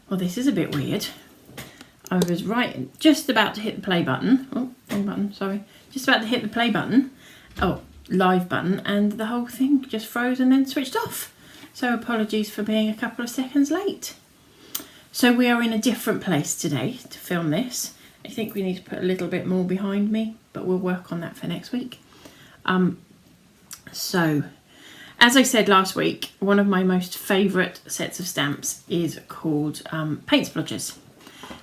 Well, this is a bit weird. I was just about to hit the play button. Oh, wrong button, sorry. Just about to hit the play button. Oh, live button, and the whole thing just froze and then switched off. So apologies for being a couple of seconds late. So we are in a different place today to film this. I think we need to put a little bit more behind me, but we'll work on that for next week. So, as I said last week, one of my most favourite sets of stamps is called paint splodges.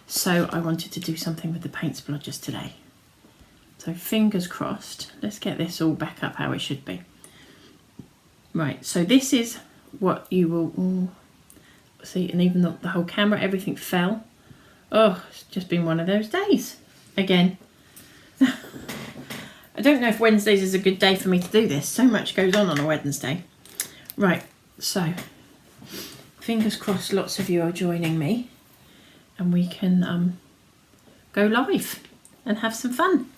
So I wanted to do something with the paint splodges today. So fingers crossed. Let's get this all back up how it should be. Right, so this is what you will see, and even though the whole camera, everything fell. Oh, it's just been one of those days. Again. I don't know if Wednesdays is a good day for me to do this. So much goes on a Wednesday. Right, so fingers crossed lots of you are joining me and we can go live and have some fun.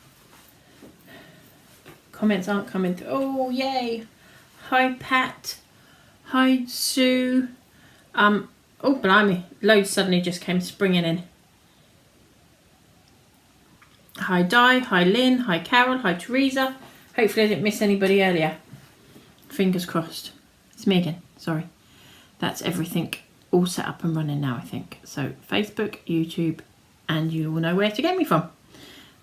Comments aren't coming through. Oh, yay. Hi, Pat. Hi, Sue. Oh, blimey. Loads suddenly just came springing in. Hi, Di. Hi, Lynn. Hi, Carol. Hi, Teresa. Hopefully I didn't miss anybody earlier. Fingers crossed. It's me again. Sorry. That's everything all set up and running now, I think. So, Facebook, YouTube, and you will know where to get me from.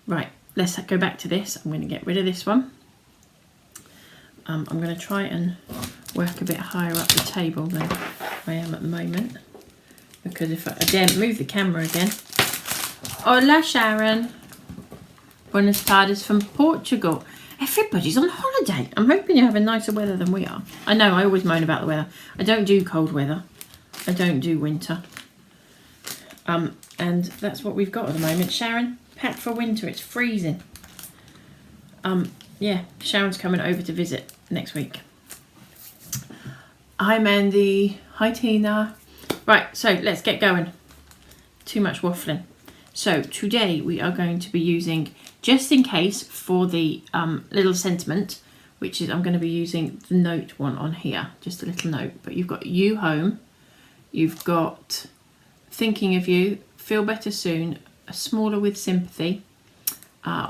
Right. Let's go back to this. I'm going to get rid of this one. I'm going to try and work a bit higher up the table than I am at the moment. Because if I, again, move the camera again. Hola, Sharon. Buenas tardes from Portugal. Everybody's on holiday. I'm hoping you're having nicer weather than we are. I know, I always moan about the weather. I don't do cold weather. I don't do winter. And that's what we've got at the moment. Sharon, pack for winter. It's freezing. Yeah, Sharon's coming over to visit next week. Hi, Mandy. Hi, Tina. Right, so let's get going. Too much waffling. So today we are going to be using, just in case for the little sentiment, which is I'm going to be using the note one on here, just a little note. But you've got you home, you've got thinking of you, feel better soon, a smaller with sympathy,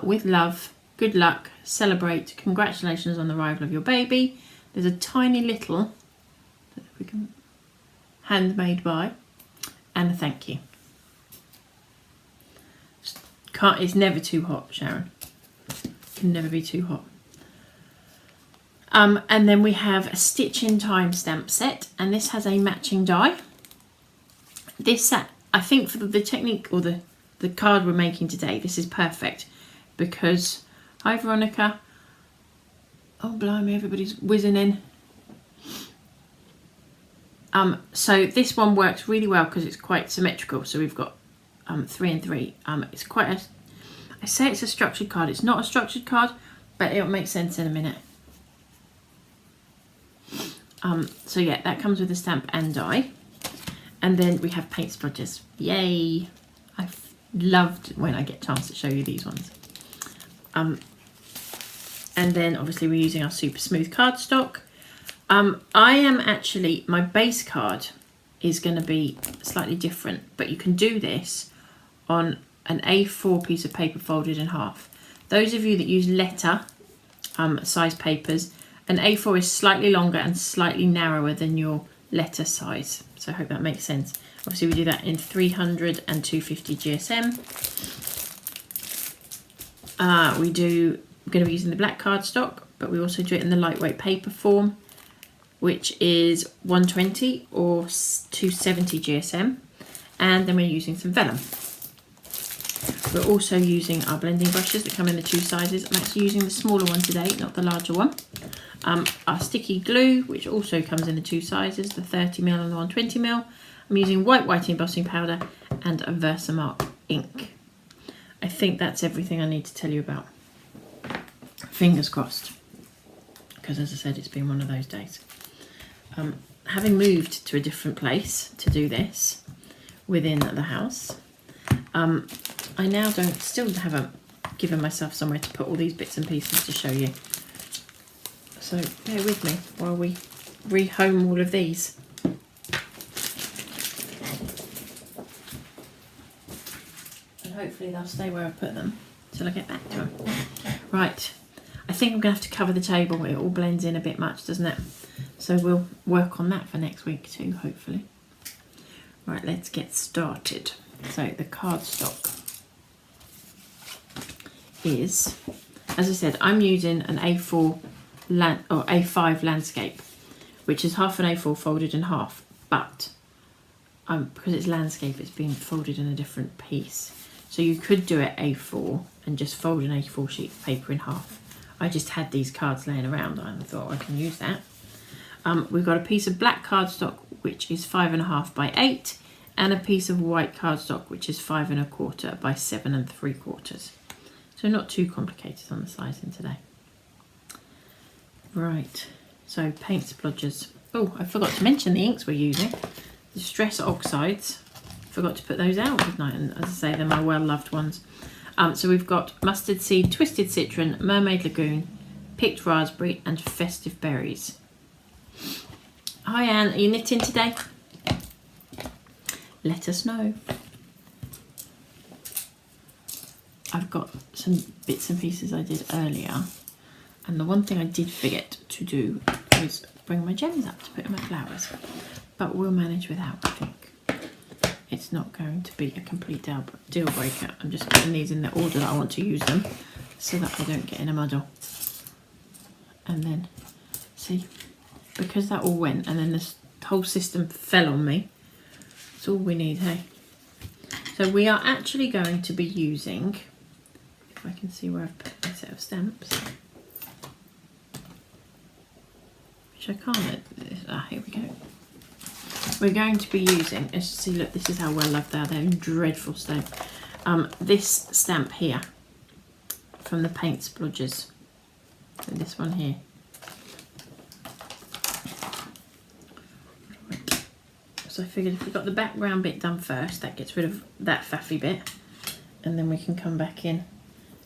with love, good luck, celebrate, congratulations on the arrival of your baby. There's a tiny little, if we can, handmade by, and a thank you. It's never too hot, Sharon. Can never be too hot. And then we have a Stitch in Time stamp set, and this has a matching die. This set, I think for the technique or the card we're making today, this is perfect because, hi Veronica. Oh blimey, everybody's whizzing in. So this one works really well because it's quite symmetrical. So we've got 3 and 3. It's quite a, I say it's a structured card. It's not a structured card, but it'll make sense in a minute. So yeah, that comes with a stamp and die. And then we have paint splodges. Yay! I've loved when I get a chance to show you these ones. And then obviously we're using our super smooth cardstock. I am actually, my base card is going to be slightly different, but you can do this on an A4 piece of paper folded in half. Those of you that use letter size papers, an A4 is slightly longer and slightly narrower than your letter size. So I hope that makes sense. Obviously we do that in 300 and 250 GSM. We're going to be using the black cardstock, but we also do it in the lightweight paper form, which is 120 or 270 GSM. And then we're using some vellum. We're also using our blending brushes that come in the 2 sizes. I'm actually using the smaller one today, not the larger one. Our sticky glue, which also comes in the 2 sizes, the 30ml and the 120ml. I'm using white embossing powder and a VersaMark ink. I think that's everything I need to tell you about. Fingers crossed, because as I said, it's been one of those days. Having moved to a different place to do this within the house, I now still haven't given myself somewhere to put all these bits and pieces to show you. So bear with me while we rehome all of these. hopefully they'll stay where I put them till I get back to them. Right, I think I'm going to have to cover the table. It all blends in a bit much, doesn't it? So we'll work on that for next week too, hopefully. Right, let's get started. So the cardstock is, as I said, I'm using an A4 or A5 landscape, which is half an A4 folded in half, but because it's landscape, it's been folded in a different piece. So you could do it A4 and just fold an A4 sheet of paper in half. I just had these cards laying around and I thought I can use that. We've got a piece of black cardstock, which is 5.5 by 8, and a piece of white cardstock, which is 5 1/4 by 7 3/4. So not too complicated on the sizing today. Right, so paint splodges. Oh, I forgot to mention the inks we're using. The Stress Oxides. Forgot to put those out, didn't I? And as I say, they're my well-loved ones. So we've got Mustard Seed, Twisted Citron, Mermaid Lagoon, Picked Raspberry, and Festive Berries. Hi Anne, are you knitting today? Let us know. I've got some bits and pieces I did earlier, and the one thing I did forget to do was bring my gems up to put in my flowers, but we'll manage without, I think. It's not going to be a complete deal breaker. I'm just getting these in the order that I want to use them so that I don't get in a muddle. And then, see, because that all went and then this whole system fell on me, it's all we need, hey? So we are actually going to be using, if I can see where I've put my set of stamps, which I can't, here we go. We're going to be using, let's see, look, this is how well loved they are. They're in dreadful state. This stamp here from the paint splodges. So this one here. Right. So I figured if we got the background bit done first, that gets rid of that faffy bit, and then we can come back in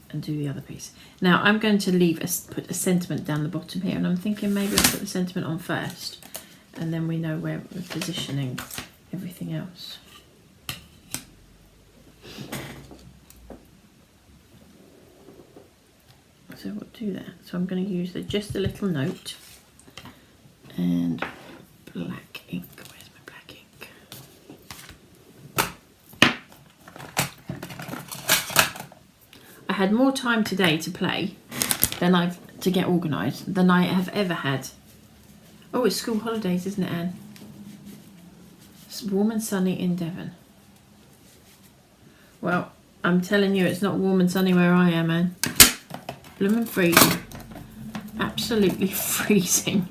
and do the other piece. Now I'm going to put a sentiment down the bottom here, and I'm thinking maybe I'll put the sentiment on first, and then we know where we're positioning everything else. So we'll do that. So I'm going to use just a little note and black ink. Where's my black ink? I had more time today to play to get organised than I have ever had. Oh, it's school holidays, isn't it, Anne? It's warm and sunny in Devon. Well, I'm telling you, it's not warm and sunny where I am, Anne. Blooming freezing. Absolutely freezing.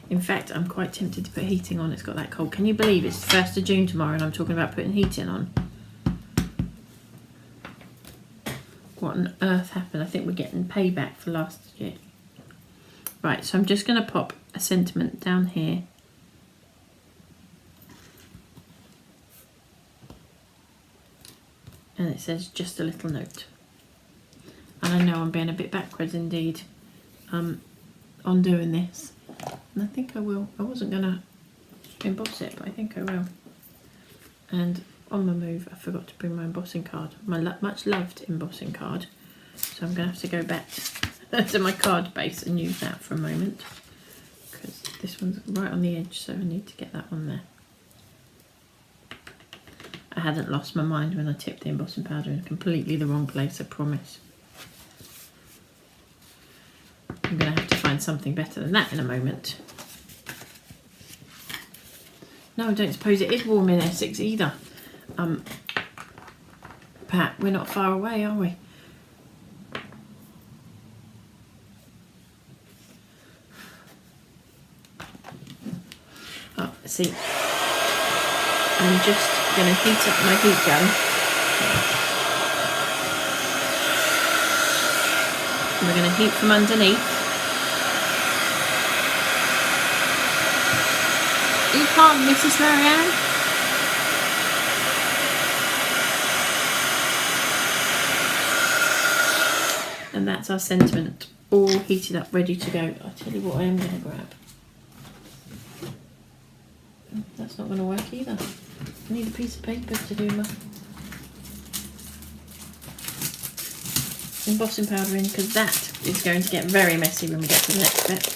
In fact, I'm quite tempted to put heating on. It's got that cold. Can you believe it's the 1st of June tomorrow and I'm talking about putting heating on? What on earth happened? I think we're getting payback for last year. Right, so I'm just going to pop a sentiment down here. And it says just a little note. And I know I'm being a bit backwards indeed on doing this. And I think I will. I wasn't going to emboss it, but I think I will. And on my move, I forgot to bring my embossing card. My much loved embossing card. So I'm going to have to go back to my card base and use that for a moment, because this one's right on the edge, so I need to get that one there. I hadn't lost my mind when I tipped the embossing powder in completely the wrong place, I promise. I'm going to have to find something better than that in a moment. No, I don't suppose it is warm in Essex either. Pat, we're not far away, are we? Oh, see, I'm just going to heat up my heat gun. And we're going to heat from underneath. You can't, Mrs. Marianne. And that's our sentiment, all heated up, ready to go. I'll tell you what I am going to grab. That's not going to work either. I need a piece of paper to do my... embossing powder in, because that is going to get very messy when we get to the next bit.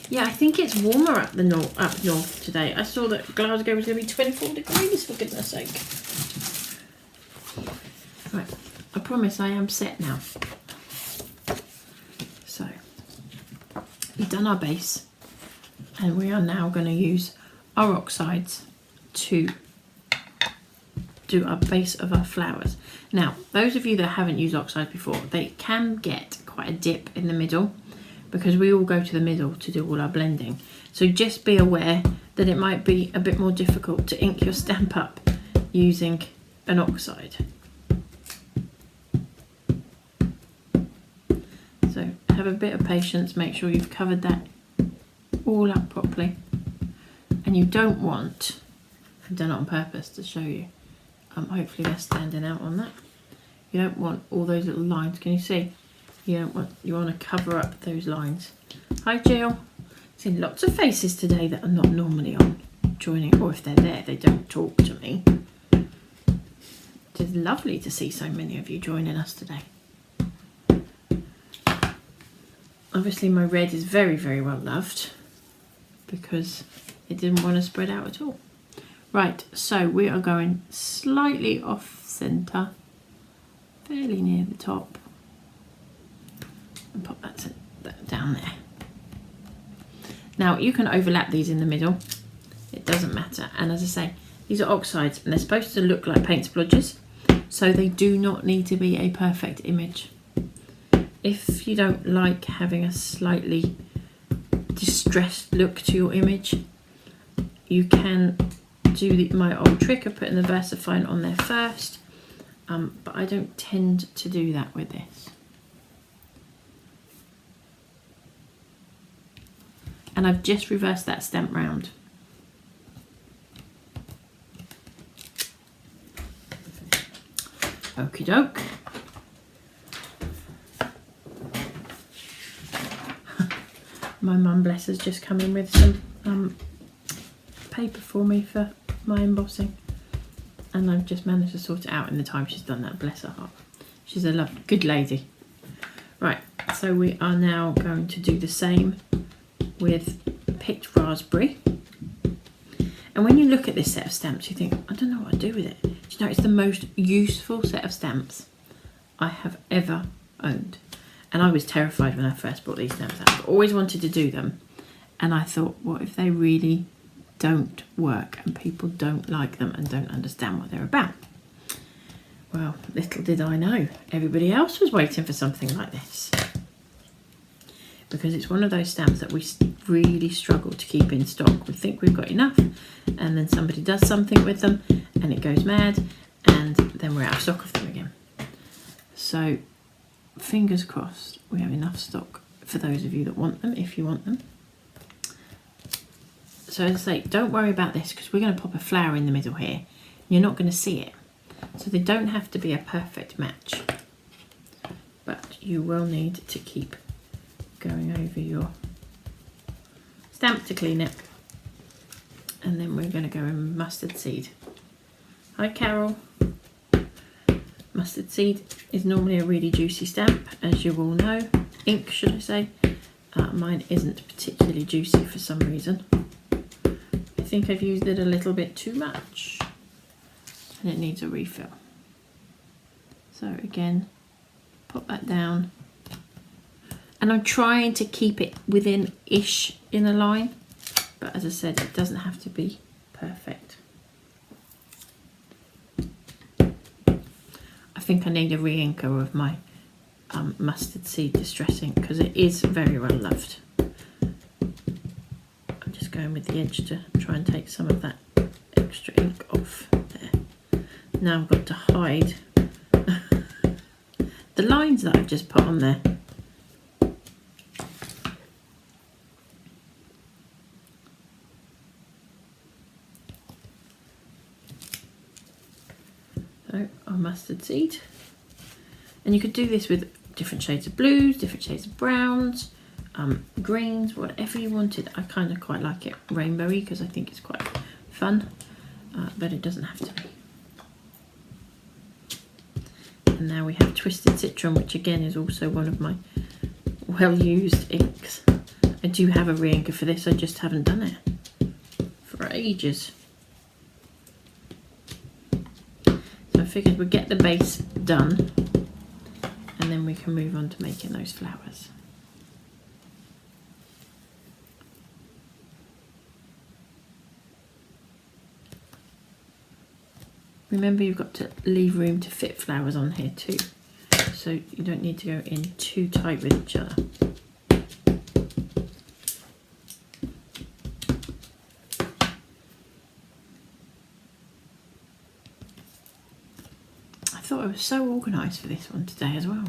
Yeah, I think it's warmer up north today. I saw that Glasgow was going to be 24 degrees, for goodness sake. Right, I promise I am set now. So, we've done our base, and we are now going to use our oxides to do our base of our flowers. Now, those of you that haven't used oxides before, they can get quite a dip in the middle, because we all go to the middle to do all our blending. So just be aware that it might be a bit more difficult to ink your stamp up using an oxide. So have a bit of patience, make sure you've covered that all up properly. And you don't want, I've done it on purpose to show you, hopefully they're standing out on that. You don't want all those little lines, can you see? You want to cover up those lines. Hi Jill. Seen lots of faces today that are not normally on joining, or if they're there, they don't talk to me. It's lovely to see so many of you joining us today. Obviously my red is very, very well loved because it didn't want to spread out at all. Right, so we are going slightly off centre, fairly near the top. And pop that down there. Now you can overlap these in the middle, it doesn't matter. And as I say, these are oxides and they're supposed to look like paint splodges, so they do not need to be a perfect image. If you don't like having a slightly distressed look to your image, you can do my old trick of putting the Versafine on there first, but I don't tend to do that with this. And I've just reversed that stamp round. Okie doke. My mum, bless, has just come in with some paper for me for my embossing, and I've just managed to sort it out in the time she's done that, bless her heart. She's a good lady. Right, so we are now going to do the same with picked raspberry. And when you look at this set of stamps, you think, I don't know what to do with it. Do you know, it's the most useful set of stamps I have ever owned. And I was terrified when I first bought these stamps out. I always wanted to do them, and I thought, what if they really don't work and people don't like them and don't understand what they're about? Well, little did I know, everybody else was waiting for something like this, because it's one of those stamps that we really struggle to keep in stock. We think we've got enough, and then somebody does something with them and it goes mad, and then we're out of stock of them again. So fingers crossed we have enough stock for those of you that want them, if you want them. So as I say, don't worry about this, because we're going to pop a flower in the middle here. You're not going to see it, so they don't have to be a perfect match, but you will need to keep going over your stamp to clean it. And then we're going to go in mustard seed. Hi Carol. Mustard seed is normally a really juicy stamp, as you all know. Ink, should I say. Mine isn't particularly juicy for some reason. I think I've used it a little bit too much and it needs a refill. So again, pop that down. And I'm trying to keep it within-ish in a line, but as I said, it doesn't have to be perfect. I think I need a re-inker of my mustard seed distress ink, because it is very well loved. I'm just going with the edge to try and take some of that extra ink off there. Now I've got to hide the lines that I've just put on there. So our mustard seed, and you could do this with different shades of blues, different shades of browns, greens, whatever you wanted. I kind of quite like it rainbowy because I think it's quite fun, but it doesn't have to be. And now we have Twisted Citron, which again is also one of my well-used inks. I do have a re-inker for this, I just haven't done it for ages. So I figured we'd get the base done and then we can move on to making those flowers. Remember, you've got to leave room to fit flowers on here too, so you don't need to go in too tight with each other. I thought I was so organised for this one today as well.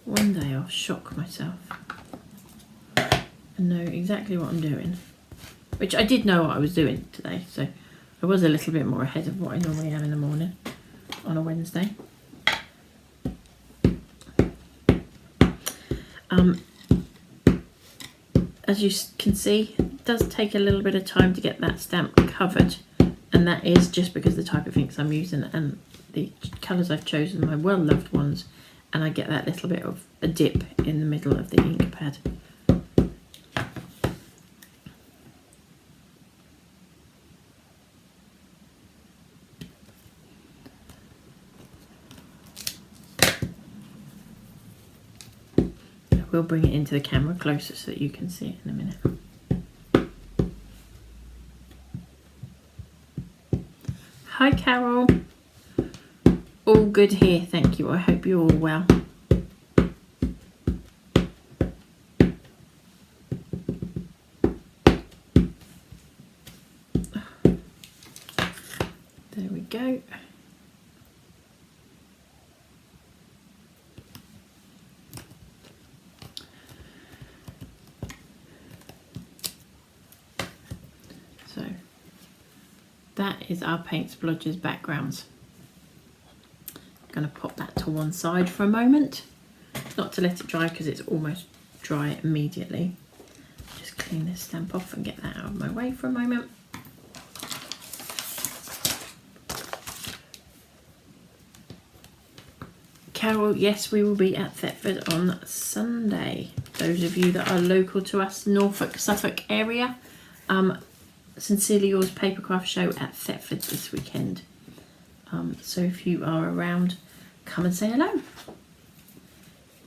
One day I'll shock myself and know exactly what I'm doing, which I did know what I was doing today, so I was a little bit more ahead of what I normally am in the morning on a Wednesday. As you can see, it does take a little bit of time to get that stamp covered, and that is just because the type of inks I'm using and the colours I've chosen, my well-loved ones, and I get that little bit of a dip in the middle of the ink pad. We'll bring it into the camera closer so that you can see it in a minute. Hi Carol. All good here, thank you. I hope you're all well. There we go. So that is our paint splodges backgrounds. I'm going to pop that to one side for a moment, not to let it dry because it's almost dry immediately. Just clean this stamp off and get that out of my way for a moment. Carol, yes, we will be at Thetford on Sunday. Those of you that are local to us, Norfolk, Suffolk area, Sincerely Yours Papercraft Show at Thetford this weekend. So if you are around, come and say hello.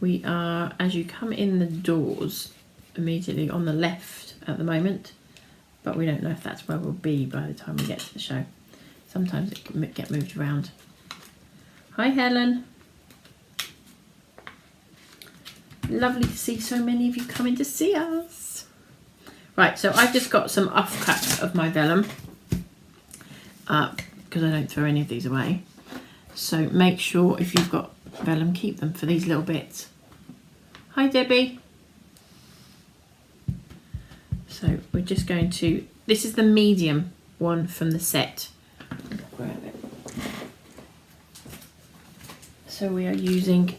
We are, as you come in the doors, immediately on the left at the moment, but we don't know if that's where we'll be by the time we get to the show. Sometimes it can get moved around. Hi Helen. Lovely to see so many of you coming to see us. Right, so I've just got some offcuts of my vellum because I don't throw any of these away. So make sure if you've got vellum, keep them for these little bits. Hi Debbie. So we're just going to, this is the medium one from the set. Grab it. So we are using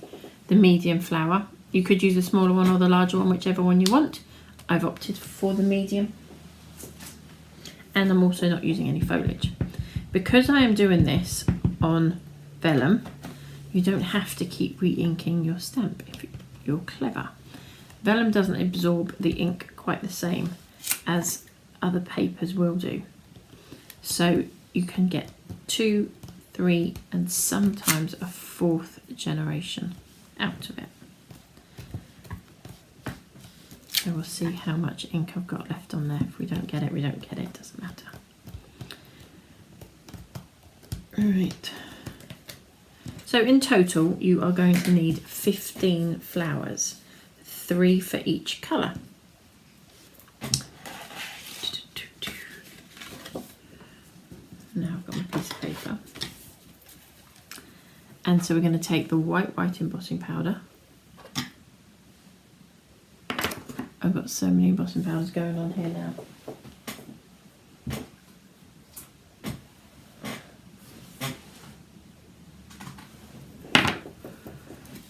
the medium flower. You could use the smaller one or the larger one, whichever one you want. I've opted for the medium. And I'm also not using any foliage. Because I am doing this on vellum, you don't have to keep re-inking your stamp if you're clever. Vellum doesn't absorb the ink quite the same as other papers will do. So you can get 2, 3 and sometimes a 4th generation out of it. So we'll see how much ink I've got left on there. If we don't get it, we don't get it, doesn't matter. Right. So in total, you are going to need 15 flowers, 3 for each colour. Now I've got my piece of paper. And so we're going to take the white embossing powder. I've got so many embossing powders going on here now.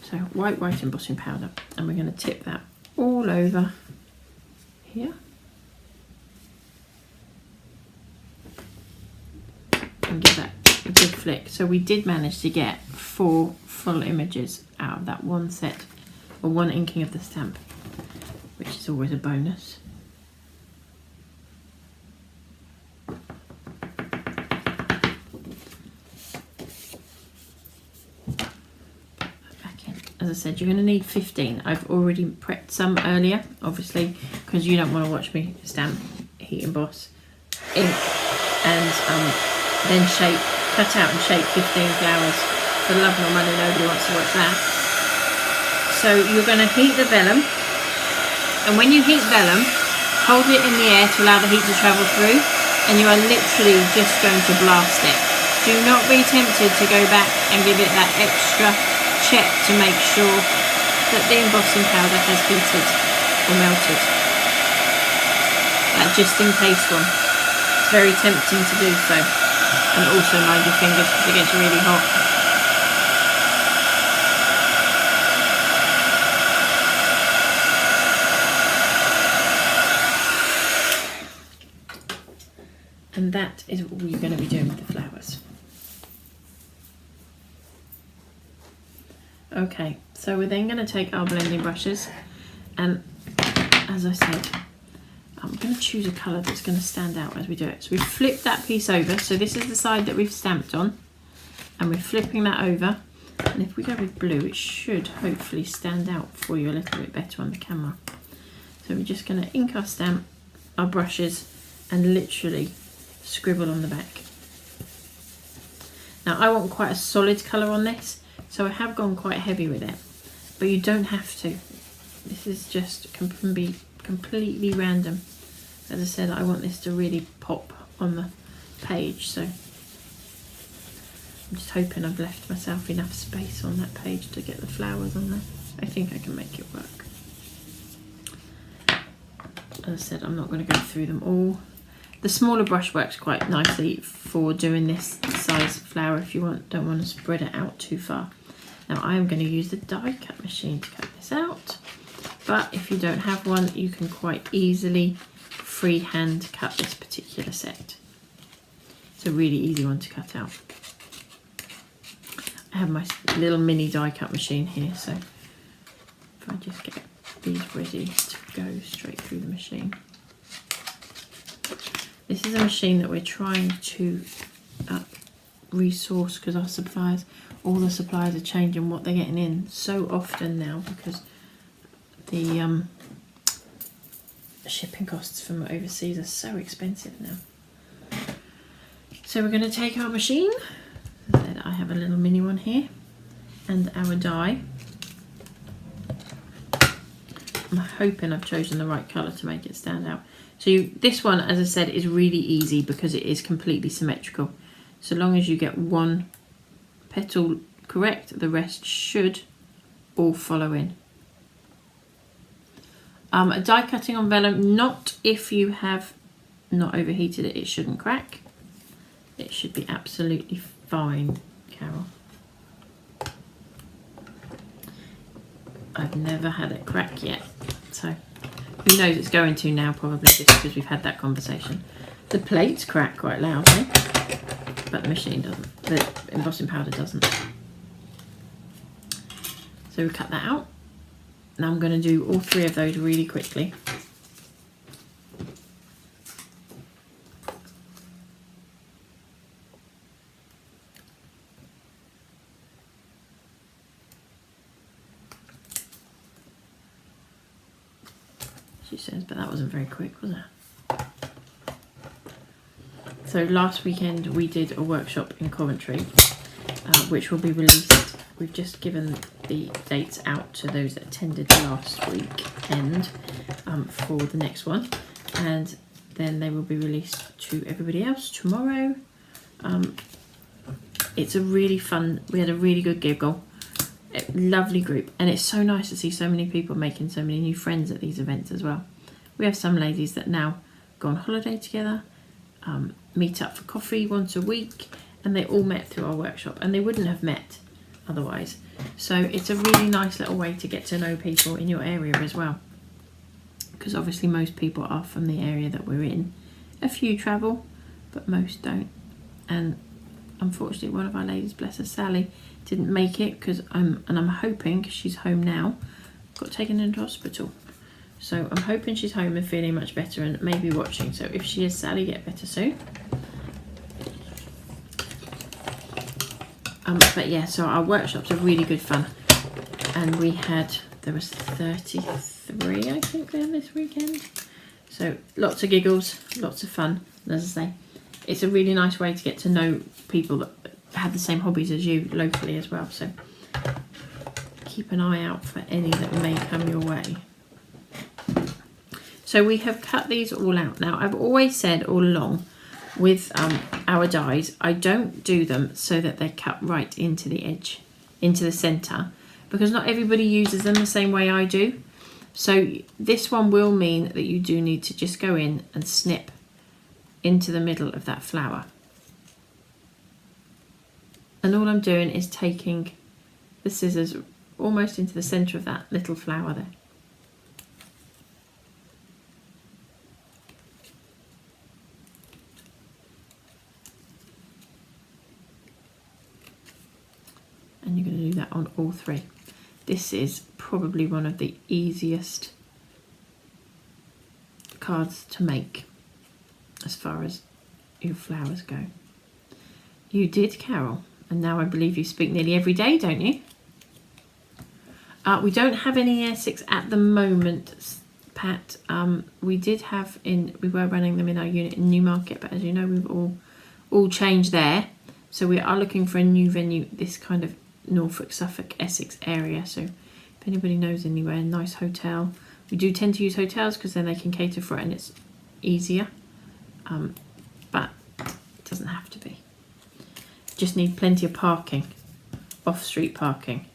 So white embossing powder, and we're going to tip that all over here. And give that a good flick. So we did manage to get 4 full images out of that one set, or one inking of the stamp, which is always a bonus. As I said, you're going to need 15. I've already prepped some earlier, obviously, because you don't want to watch me stamp, heat emboss, ink, and then cut out and shape 15 flowers. For love nor money, nobody wants to watch that. So you're going to heat the vellum, and when you heat vellum, hold it in the air to allow the heat to travel through, and you are literally just going to blast it. Do not be tempted to go back and give it that extra check to make sure that the embossing powder has heated or melted. That just in case one. It's very tempting to do so. And also mind your fingers because it gets really hot. And that is what we're going to be doing with the flowers. Okay, so we're then going to take our blending brushes, and as I said, I'm going to choose a colour that's going to stand out as we do it. So we've flipped that piece over, so this is the side that we've stamped on, and we're flipping that over, and if we go with blue it should hopefully stand out for you a little bit better on the camera. So we're just going to ink our stamp, our brushes, and literally scribble on the back. Now I want quite a solid colour on this, so I have gone quite heavy with it, but you don't have to. This is just can be completely random. As I said, I want this to really pop on the page, so I'm just hoping I've left myself enough space on that page to get the flowers on there. I think I can make it work. As I said, I'm not going to go through them all. The smaller brush works quite nicely for doing this size flower if you don't want to spread it out too far. Now I am going to use the die cut machine to cut this out, but if you don't have one, you can quite easily freehand cut this particular set. It's a really easy one to cut out. I have my little mini die cut machine here, so if I just get these ready to go straight through the machine. This is a machine that we're trying to resource because our suppliers, all the suppliers are changing what they're getting in so often now because the shipping costs from overseas are so expensive now. So we're going to take our machine. As I said, I have a little mini one here, and our die. I'm hoping I've chosen the right colour to make it stand out. So this one, as I said, is really easy because it is completely symmetrical. So long as you get one petal correct, the rest should all follow in. Die cutting on vellum, not if you have not overheated it, it shouldn't crack. It should be absolutely fine, Carol. I've never had it crack yet, so who knows, it's going to now probably just because we've had that conversation. The plates crack quite loudly, but the machine doesn't, the embossing powder doesn't. So we cut that out. Now I'm going to do all 3 of those really quickly. She says, but that wasn't very quick, was it? So last weekend we did a workshop in Coventry, which will be released. We've just given the dates out to those that attended last weekend for the next one, and then they will be released to everybody else tomorrow. It's a really fun, we had a really good giggle, lovely group, and it's so nice to see so many people making so many new friends at these events as well. We have some ladies that now go on holiday together, meet up for coffee once a week, and they all met through our workshop, and they wouldn't have met otherwise. So it's a really nice little way to get to know people in your area as well, because obviously most people are from the area that we're in. A few travel, but most don't, and unfortunately one of our ladies, bless her, Sally, didn't make it because I'm hoping, because she's home now, got taken into hospital. So I'm hoping she's home and feeling much better and maybe watching. So if she is, Sally, get better soon. But yeah, so our workshops are really good fun. And there was 33, I think, there this weekend. So lots of giggles, lots of fun. And as I say, it's a really nice way to get to know people that have the same hobbies as you locally as well. So keep an eye out for any that may come your way. So we have cut these all out. Now, I've always said all along with our dies, I don't do them so that they're cut right into the edge, into the centre, because not everybody uses them the same way I do. So this one will mean that you do need to just go in and snip into the middle of that flower. And all I'm doing is taking the scissors almost into the centre of that little flower there. And you're going to do that on all three. This is probably one of the easiest cards to make as far as your flowers go. You did, Carol, and now I believe you speak nearly every day, don't you? We don't have any Air6 at the moment, Pat. We were running them in our unit in Newmarket, but as you know, we've all changed there. So we are looking for a new venue, this kind of Norfolk, Suffolk, Essex area. So if anybody knows anywhere, nice hotel. We do tend to use hotels because then they can cater for it and it's easier. But it doesn't have to be. Just need plenty of parking, off-street parking.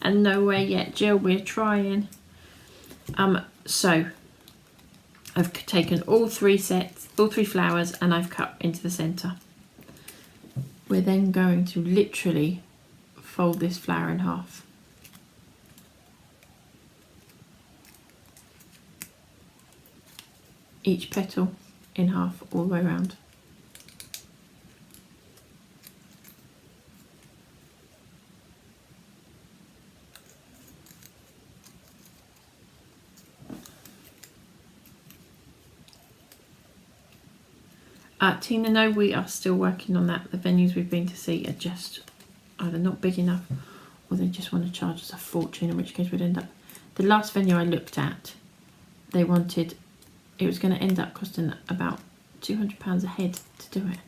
And nowhere yet, Jill, we're trying. So I've taken all three flowers and I've cut into the centre. We're then going to literally fold this flower in half. Each petal in half all the way around. Tina, no, we are still working on that. The venues we've been to see are just either not big enough or they just want to charge us a fortune, in which case we'd end up... The last venue I looked at, they wanted... It was going to end up costing about £200 a head to do it.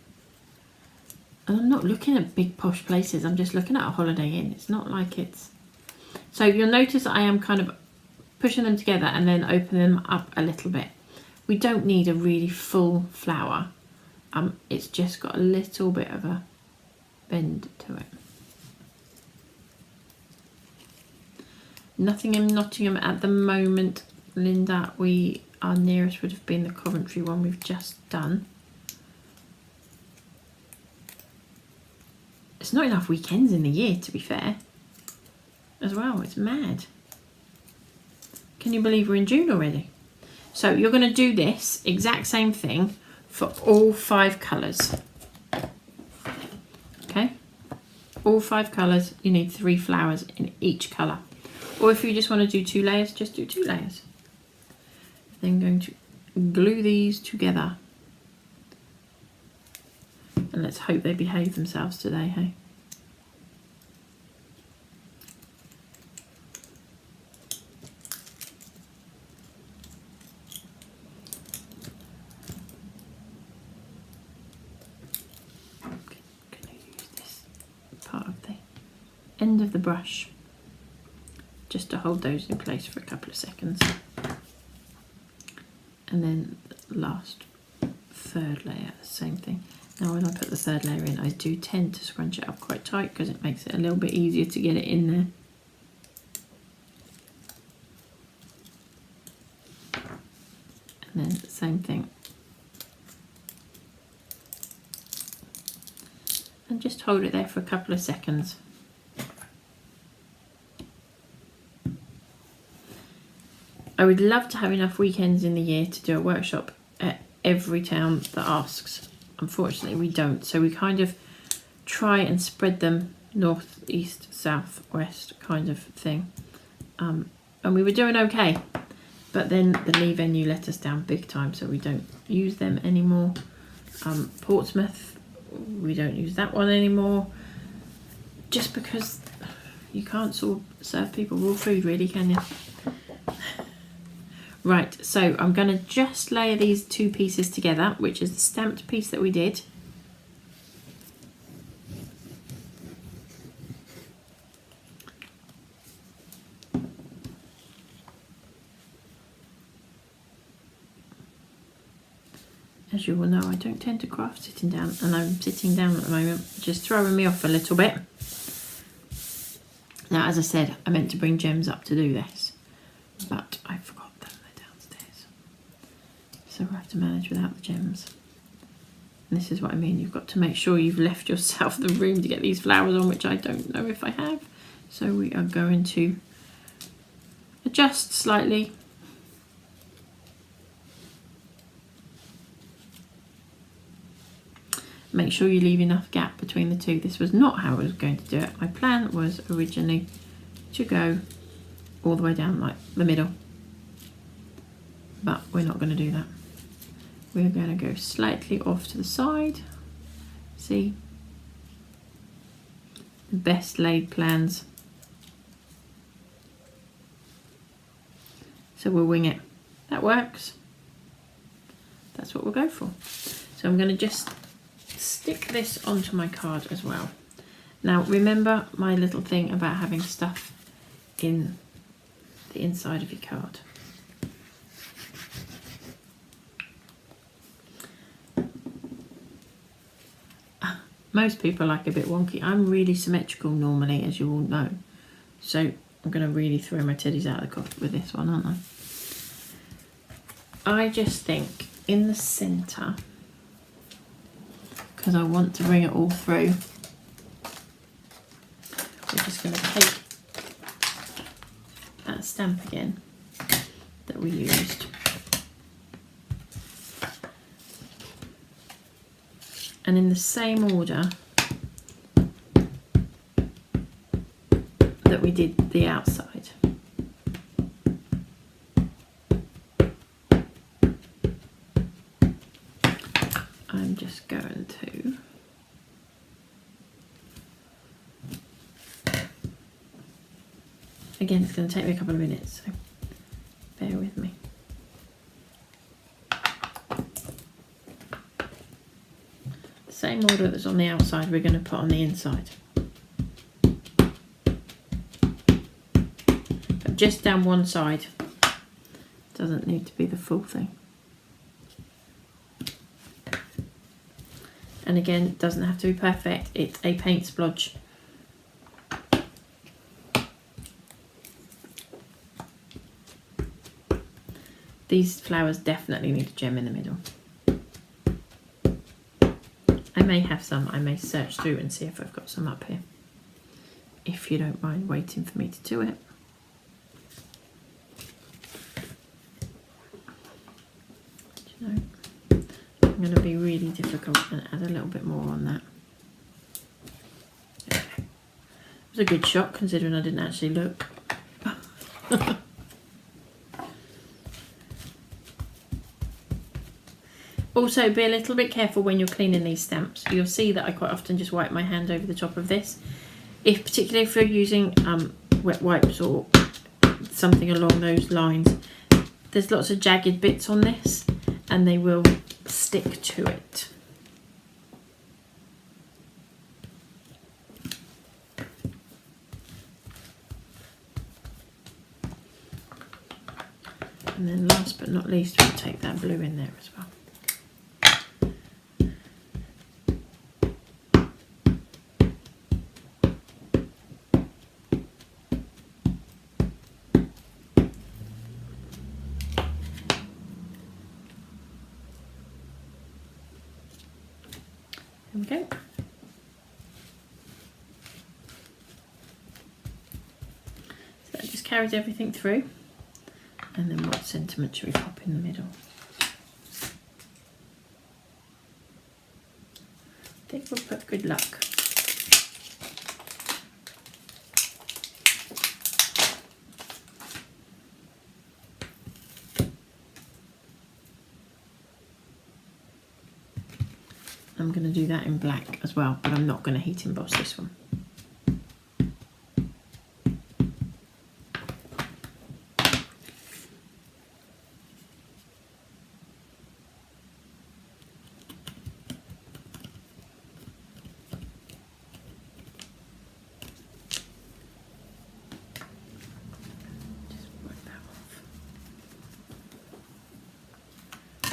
And I'm not looking at big posh places, I'm just looking at a Holiday Inn. It's not like it's... So you'll notice I am kind of pushing them together and then opening them up a little bit. We don't need a really full flower. It's just got a little bit of a bend to it. Nothing in Nottingham at the moment, Linda. Our nearest would have been the Coventry one we've just done. It's not enough weekends in the year, to be fair, as well. It's mad. Can you believe we're in June already? So you're going to do this exact same thing for all 5 colours. Okay, all 5 colours. You need 3 flowers in each colour, or if you just want to do 2 layers, just do 2 layers. Then going to glue these together, and let's hope they behave themselves today, hey? End of the brush just to hold those in place for a couple of seconds, and then the last 3rd layer, same thing. Now when I put the 3rd layer in, I do tend to scrunch it up quite tight because it makes it a little bit easier to get it in there. And then the same thing, and just hold it there for a couple of seconds. I would love to have enough weekends in the year to do a workshop at every town that asks. Unfortunately, we don't. So we kind of try and spread them north, east, south, west kind of thing. And we were doing okay, but then the Lee venue let us down big time, so we don't use them anymore. Portsmouth, we don't use that one anymore, just because you can't sort of serve people raw food really, can you? Right, so I'm going to just layer these two pieces together, which is the stamped piece that we did. As you will know, I don't tend to craft sitting down, and I'm sitting down at the moment, which is throwing me off a little bit. Now, as I said, I meant to bring gems up to do this, but I forgot them, they're downstairs. So we'll have to manage without the gems. And this is what I mean, you've got to make sure you've left yourself the room to get these flowers on, which I don't know if I have. So we are going to adjust slightly. Make sure you leave enough gap between the two. This was not how I was going to do it. My plan was originally to go all the way down like the middle, but we're not going to do that. We're going to go slightly off to the side. See? The best laid plans. So we'll wing it. That works. That's what we'll go for. So I'm going to just stick this onto my card as well. Now remember my little thing about having stuff in the inside of your card. Most people like a bit wonky. I'm really symmetrical normally, as you all know. So I'm going to really throw my teddies out of the cloth with this one, aren't I? I just think in the centre, because I want to bring it all through, we're just going to take that stamp again that we used, and in the same order that we did the outside. I'm just going to again, it's going to take me a couple of minutes, so bear with me. The same order that's on the outside we're going to put on the inside, but just down one side. Doesn't need to be the full thing. And again, it doesn't have to be perfect, it's a paint splodge. These flowers definitely need a gem in the middle. I may have some, I may search through and see if I've got some up here, if you don't mind waiting for me to do it. You know, I'm going to be really difficult and add a little bit more on that. Okay. It was a good shot considering I didn't actually look. Also, be a little bit careful when you're cleaning these stamps. You'll see that I quite often just wipe my hand over the top of this. Particularly if you're using wet wipes or something along those lines, there's lots of jagged bits on this and they will stick to it. And then last but not least, we'll take that blue in there as well. There we go. So that just carries everything through. And then what sentiment should we pop in the middle? I think we'll put good luck. I'm going to do that in black as well, but I'm not going to heat emboss this one.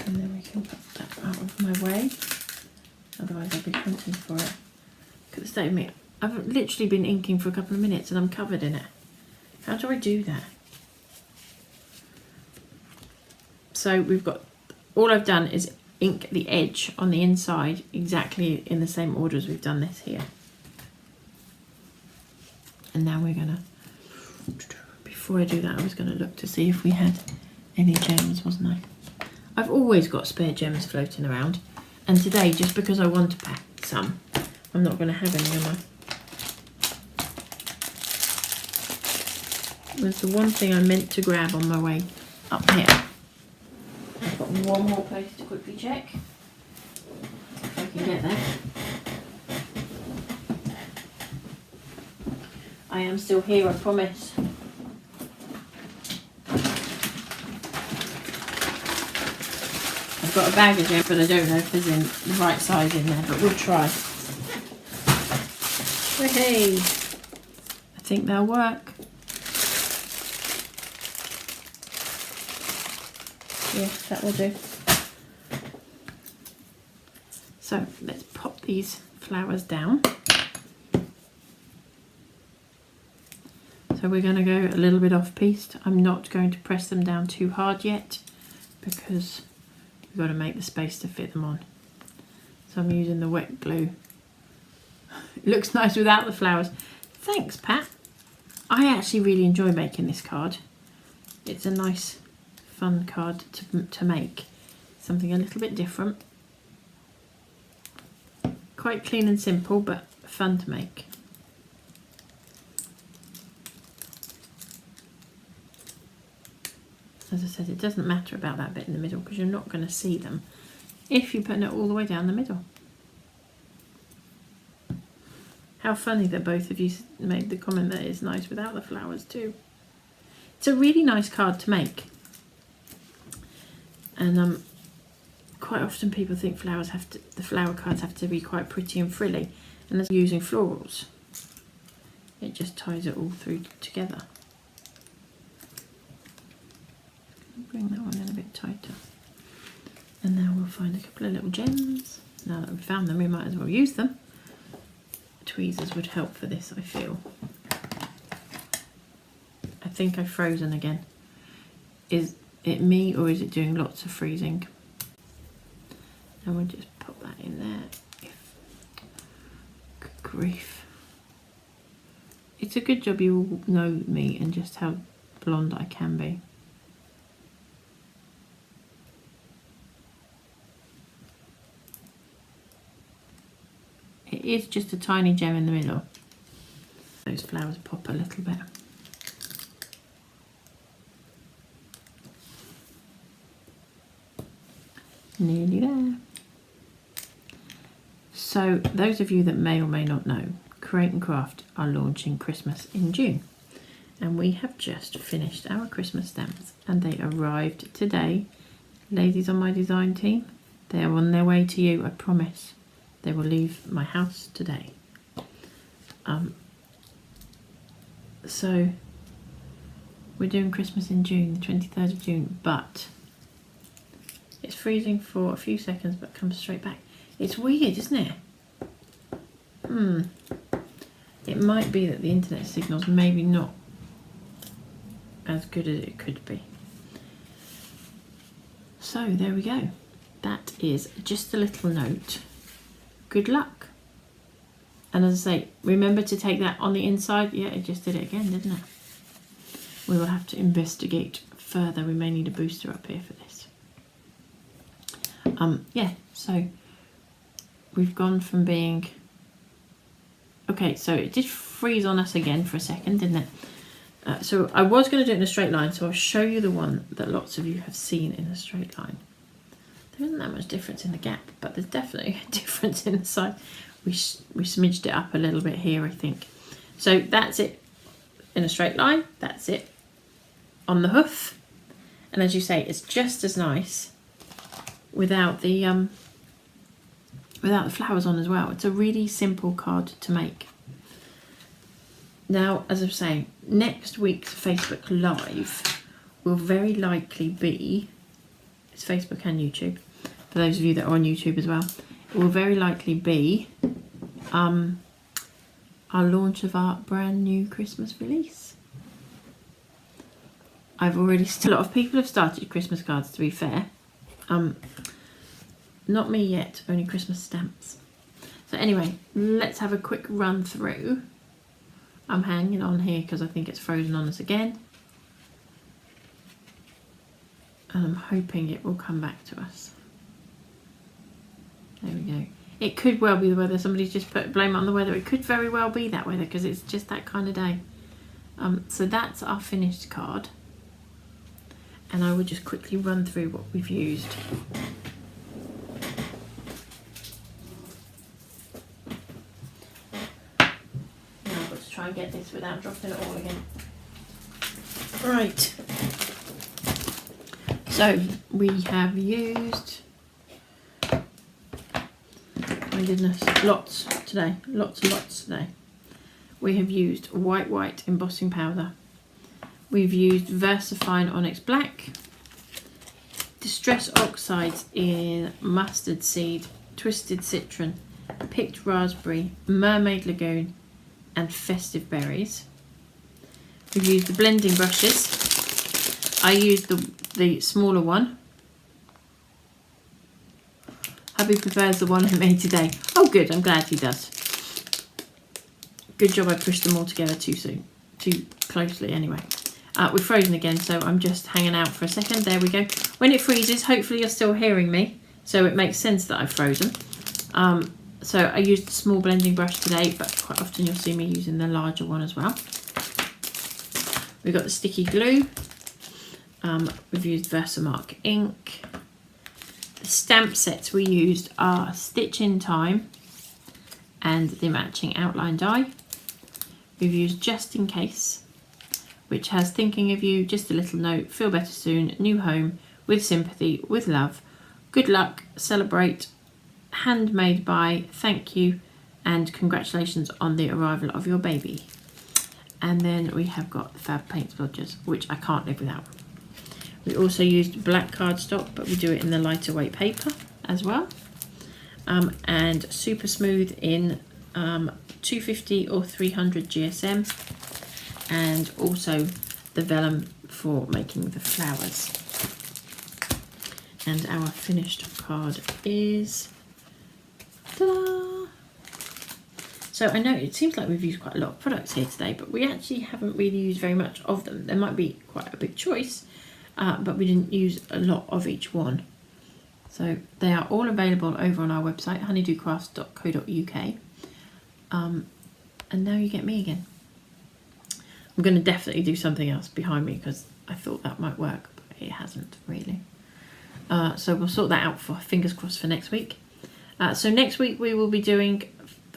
And then we can put that out of my way, otherwise I'll be hunting for it. Look at the state of me. I've literally been inking for a couple of minutes and I'm covered in it. How do I do that? So we've got, all I've done is ink the edge on the inside exactly in the same order as we've done this here. And now we're gonna, before I do that, I was gonna look to see if we had any gems, wasn't I? I've always got spare gems floating around, and today, just because I want to pack some, I'm not going to have any, am I? There's the one thing I meant to grab on my way up here. I've got one more place to quickly check, if I can get there. I am still here, I promise. I've got a bag of gem, but I don't know if there's the right size in there, but we'll try. Hey, I think they'll work. Yeah, that will do. So let's pop these flowers down. So we're going to go a little bit off piste. I'm not going to press them down too hard yet because we've got to make the space to fit them on. So I'm using the wet glue. It looks nice without the flowers. Thanks, Pat. I actually really enjoy making this card. It's a nice, fun card to make. Something a little bit different. Quite clean and simple, but fun to make. As I said, it doesn't matter about that bit in the middle because you're not going to see them if you're putting it all the way down the middle. How funny that both of you made the comment that it's nice without the flowers too. It's a really nice card to make. And quite often people think the flower cards have to be quite pretty and frilly. And as using florals, it just ties it all through together. Bring that one in a bit tighter. And now we'll find a couple of little gems. Now that we've found them, we might as well use them. Tweezers would help for this, I feel. I think I've frozen again. Is it me or is it doing lots of freezing? And we'll just pop that in there. Good grief. It's a good job you all know me and just how blonde I can be. It is just a tiny gem in the middle. Those flowers pop a little bit. Nearly there. So those of you that may or may not know, Create and Craft are launching Christmas in June. And we have just finished our Christmas stamps and they arrived today. Ladies on my design team, they are on their way to you, I promise. They will leave my house today. So we're doing Christmas in June, the 23rd of June, but it's freezing for a few seconds but comes straight back. It's weird, isn't it? It might be that the internet signal's maybe not as good as it could be. So there we go. That is just a little note. Good luck. And as I say, remember to take that on the inside. Yeah, it just did it again, didn't it? We will have to investigate further. We may need a booster up here for this. Yeah, so we've gone from being... Okay, so it did freeze on us again for a second, didn't it? So I was going to do it in a straight line, so I'll show you the one that lots of you have seen in a straight line. There isn't that much difference in the gap, but there's definitely a difference in the size. We smidged it up a little bit here, I think. So that's it in a straight line. That's it on the hoof. And as you say, it's just as nice without the flowers on as well. It's a really simple card to make. Now, as I'm saying, next week's Facebook Live will very likely be, it's Facebook and YouTube, for those of you that are on YouTube as well, it will very likely be our launch of our brand new Christmas release. I've already, a lot of people have started Christmas cards, to be fair. Not me yet, only Christmas stamps. So anyway, let's have a quick run through. I'm hanging on here because I think it's frozen on us again. And I'm hoping it will come back to us. There we go. It could well be the weather. Somebody's just put blame on the weather. It could very well be that weather because it's just that kind of day. So that's our finished card. And I will just quickly run through what we've used. Now I've got to try and get this without dropping it all again. Right. So we have used, my goodness, lots today. Lots and lots today. We have used white embossing powder. We've used Versafine Onyx Black, Distress Oxides in Mustard Seed, Twisted Citron, Picked Raspberry, Mermaid Lagoon, and Festive Berries. We've used the blending brushes. I used the smaller one. Hubby prefers the one I made today. Oh good, I'm glad he does. Good job I pushed them all together too soon. Too closely anyway. We're frozen again, so I'm just hanging out for a second. There we go. When it freezes, hopefully you're still hearing me, so it makes sense that I've frozen. So I used a small blending brush today, but quite often you'll see me using the larger one as well. We've got the sticky glue. We've used VersaMark ink. The stamp sets we used are Stitch in Time and the matching outline die. We've used Just In Case, which has Thinking of You, Just a Little Note, Feel Better Soon, New Home, With Sympathy, With Love, Good Luck, Celebrate, Handmade By, Thank You, and Congratulations on the Arrival of Your Baby. And then we have got Fab Paint Splodges, which I can't live without. We also used black cardstock, but we do it in the lighter weight paper as well. And Super Smooth in 250 or 300 GSM. And also the vellum for making the flowers. And our finished card is, ta-da! So I know it seems like we've used quite a lot of products here today, but we actually haven't really used very much of them. There might be quite a big choice, but we didn't use a lot of each one. So they are all available over on our website, honeydocrafts.co.uk. And now you get me again. I'm going to definitely do something else behind me because I thought that might work, but it hasn't really. So we'll sort that out for, fingers crossed, for next week. So next week we will be doing,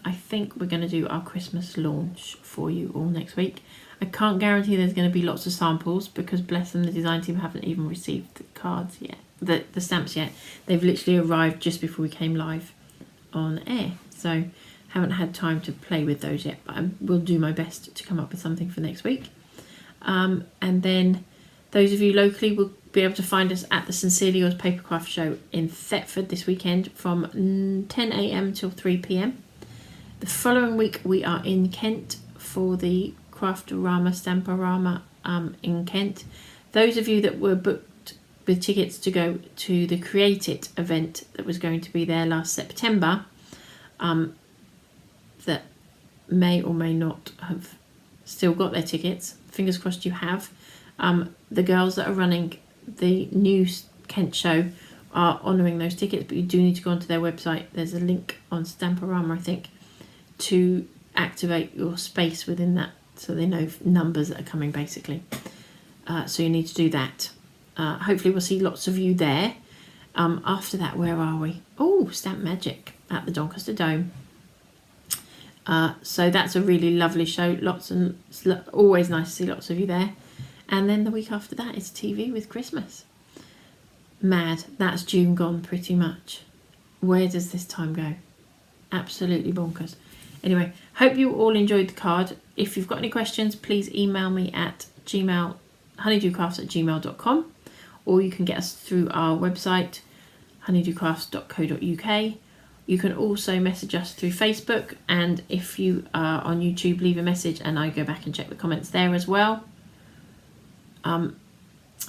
I think we're going to do our Christmas launch for you all next week. I can't guarantee there's going to be lots of samples because bless them, the design team haven't even received the cards yet, the stamps yet. They've literally arrived just before we came live on air. So haven't had time to play with those yet, but I will do my best to come up with something for next week. And then those of you locally will be able to find us at the Sincerely Yours Papercraft Show in Thetford this weekend from 10 AM till 3 PM. The following week we are in Kent for the Craftorama Stamporama in Kent. Those of you that were booked with tickets to go to the Create It event that was going to be there last September, that may or may not have still got their tickets, fingers crossed you have. The girls that are running the new Kent show are honouring those tickets, but you do need to go onto their website. There's a link on Stamporama, I think, to activate your space within that so they know numbers that are coming basically. So you need to do that. Hopefully we'll see lots of you there. After that, where are we? Oh, Stamp Magic at the Doncaster Dome. So that's a really lovely show. Always nice to see lots of you there. And then the week after that is TV with Christmas. Mad. That's June gone pretty much. Where does this time go? Absolutely bonkers. Anyway, hope you all enjoyed the card. If you've got any questions, please email me at honeydewcrafts@gmail.com, or you can get us through our website, honeydewcrafts.co.uk. You can also message us through Facebook, and if you are on YouTube, leave a message and I go back and check the comments there as well. I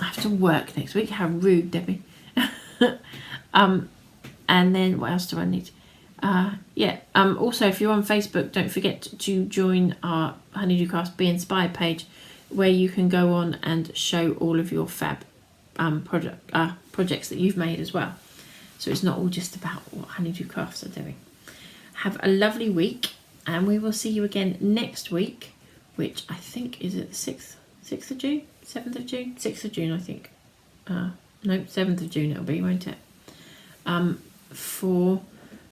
have to work next week. How rude, Debbie. And then what else do I need? Also, if you're on Facebook, don't forget to join our Honeydew Crafts Be Inspired page, where you can go on and show all of your fab projects that you've made as well. So it's not all just about what Honeydew Crafts are doing. Have a lovely week, and we will see you again next week, which I think is it the 6th of June? 7th of June? 6th of June, I think. No, 7th of June it'll be, won't it? For